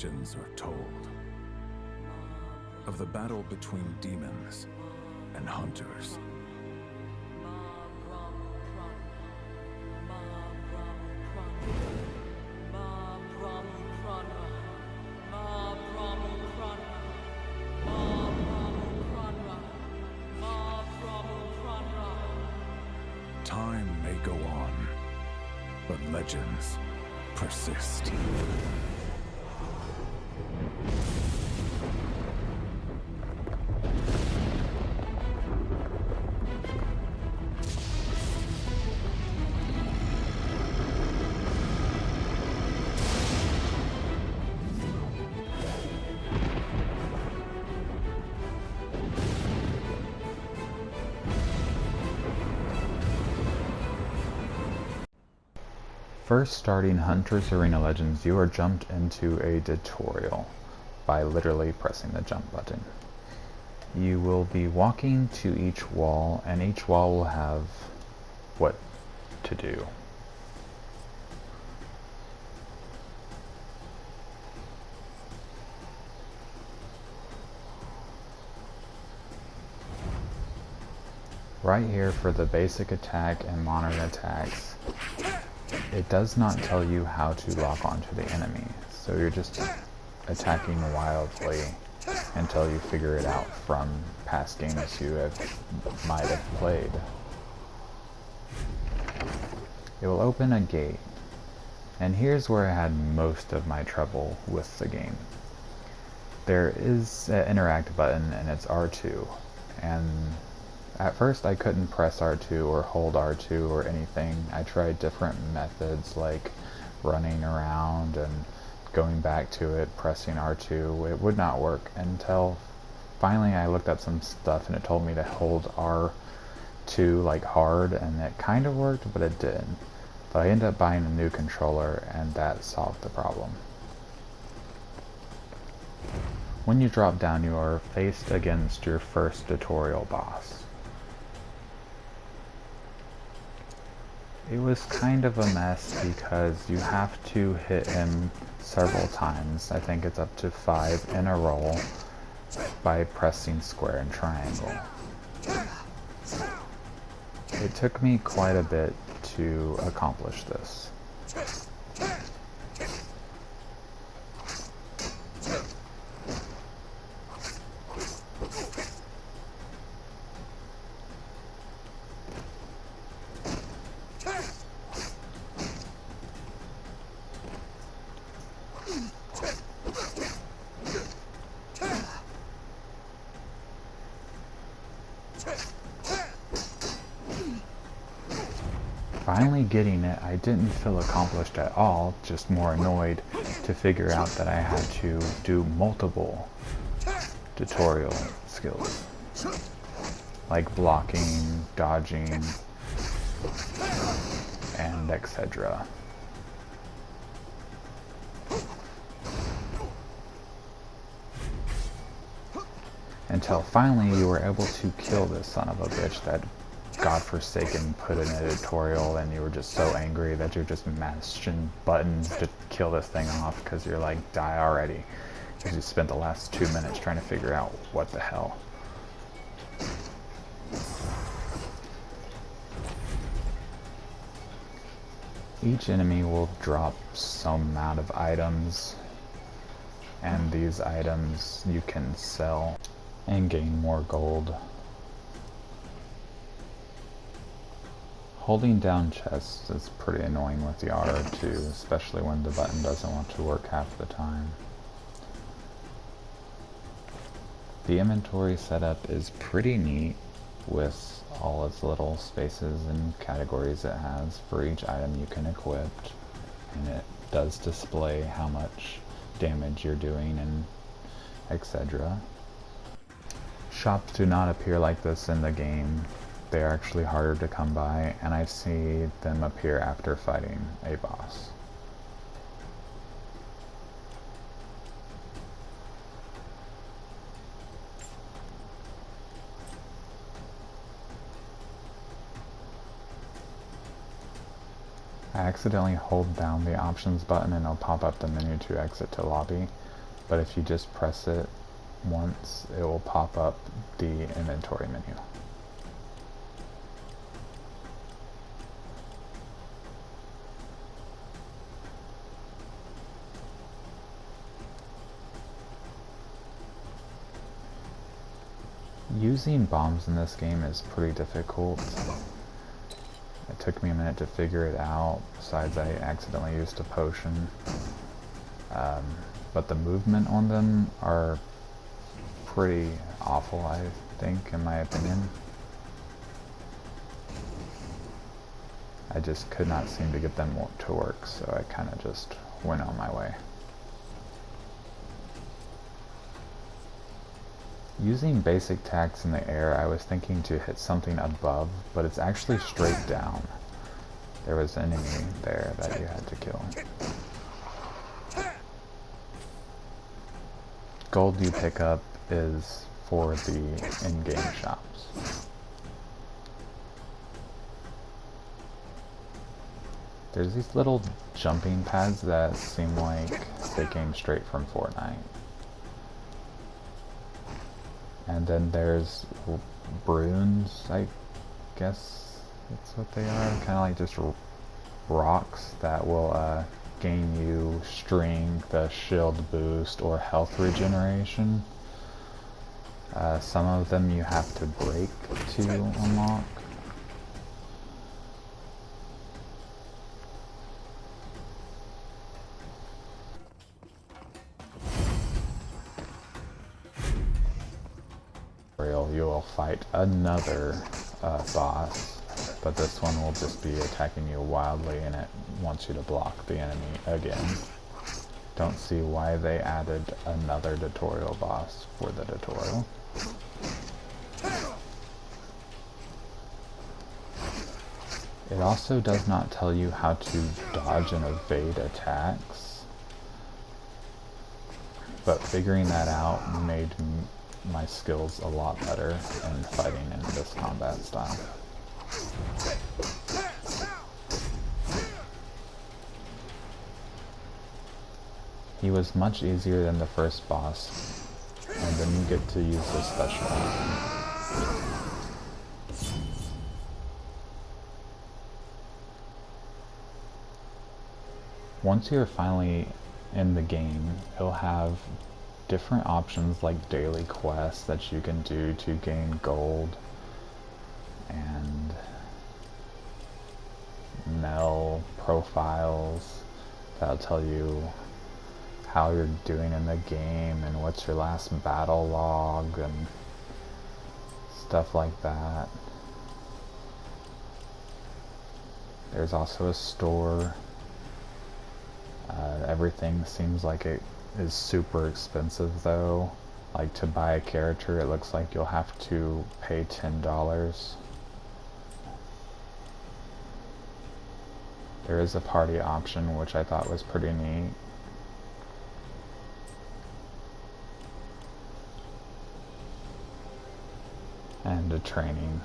legends are told of the battle between demons and hunters. Time may go on, but legends persist. First starting Hunter's Arena Legends, you are jumped into a tutorial by literally pressing the jump button. You will be walking to each wall, and each wall will have what to do. Right here for the basic attack and modern attacks, it does not tell you how to lock onto the enemy, so you're just attacking wildly until you figure it out from past games you might have played. It will open a gate, and here's where I had most of my trouble with the game. There is an interact button, and it's R2, and at first I couldn't press R2 or hold R2 or anything. I tried different methods like running around and going back to it, pressing R2. It would not work until finally I looked up some stuff and it told me to hold R2 like hard, and it kind of worked, but it didn't. But I ended up buying a new controller, and that solved the problem. When you drop down, you are faced against your first tutorial boss. It was kind of a mess because you have to hit him several times. I think it's up to 5 in a row by pressing square and triangle. It took me quite a bit to accomplish this. Finally getting it, I didn't feel accomplished at all, just more annoyed to figure out that I had to do multiple tutorial skills, like blocking, dodging, and etc. Until finally you were able to kill this son of a bitch that godforsaken put in a tutorial, and you were just so angry that you're just mashing buttons to kill this thing off because you're like, die already, because you spent the last 2 minutes trying to figure out what the hell. Each enemy will drop some amount of items, and these items you can sell and gain more gold. Holding down chests is pretty annoying with the R2, especially when the button doesn't want to work half the time. The inventory setup is pretty neat with all its little spaces and categories it has for each item you can equip, and it does display how much damage you're doing and etc. Shops do not appear like this in the game. They are actually harder to come by, and I see them appear after fighting a boss. I accidentally hold down the options button and it'll pop up the menu to exit to lobby. but if you just press it once, it will pop up the inventory menu. Using bombs in this game is pretty difficult. It took me a minute to figure it out, besides I accidentally used a potion. But the movement on them are pretty awful, I think, in my opinion. I just could not seem to get them to work, so I kind of just went on my way. Using basic attacks in the air, I was thinking to hit something above, but it's actually straight down. There was an enemy there that you had to kill. Gold you pick up is for the in-game shops. There's these little jumping pads that seem like they came straight from Fortnite. And then there's runes, I guess that's what they are. Kind of like just rocks that will gain you strength, shield boost, or health regeneration. Some of them you have to break to unlock. You will fight another boss, but this one will just be attacking you wildly, and it wants you to block the enemy again. Don't see why they added another tutorial boss for the tutorial. It also does not tell you how to dodge and evade attacks, but figuring that out made my skills a lot better in fighting in this combat style. He was much easier than the first boss, and then you get to use the special weapon. Once you're finally in the game, it'll have different options like daily quests that you can do to gain gold and Mel profiles that'll tell you how you're doing in the game and what's your last battle log and stuff like that. There's also a store. Everything seems like it is super expensive though. Like to buy a character, it looks like you'll have to pay $10. There is a party option, which I thought was pretty neat. And a training.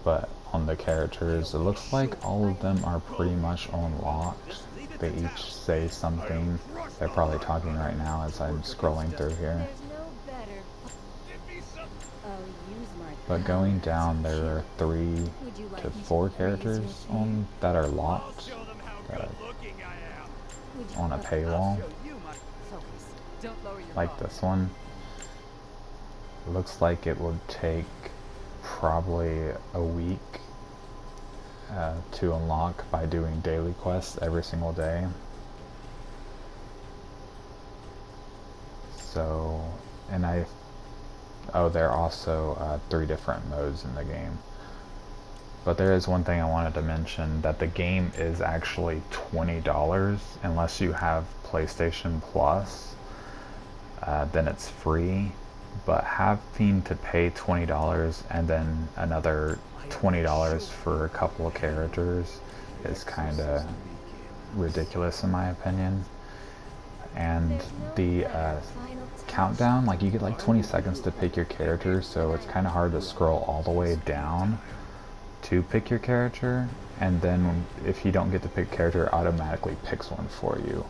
But on the characters, it looks like all of them are pretty much unlocked. They each say something. They're probably talking right now as I'm scrolling through here. But going down, there are 3 to 4 characters that are locked on a paywall. Like this one. It looks like it would take probably a week to unlock by doing daily quests every single day. So, and there are also 3 different modes in the game. But there is one thing I wanted to mention, that the game is actually $20 unless you have PlayStation Plus. Then it's free. But having to pay $20 and then another $20 for a couple of characters is kind of ridiculous in my opinion. And the countdown, like you get like 20 seconds to pick your character, so it's kind of hard to scroll all the way down to pick your character, and then if you don't get to pick character, it automatically picks one for you,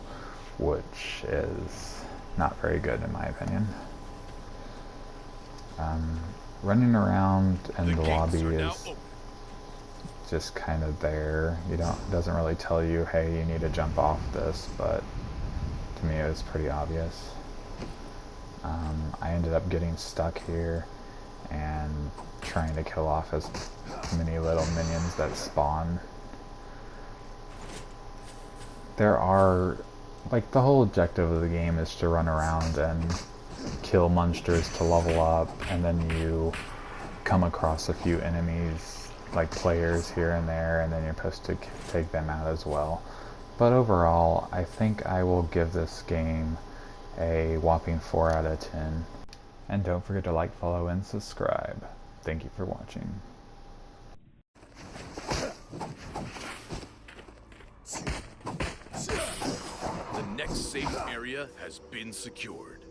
which is not very good in my opinion. Running around in the lobby is just kind of there. Doesn't really tell you, hey, you need to jump off this, but to me it was pretty obvious. I ended up getting stuck here and trying to kill off as many little minions that spawn. There are, like, the whole objective of the game is to run around and kill monsters to level up, and then you come across a few enemies, like players here and there, and then you're supposed to take them out as well. But overall, I think I will give this game a whopping 4 out of 10. And don't forget to like, follow, and subscribe. Thank you for watching. The next safe area has been secured.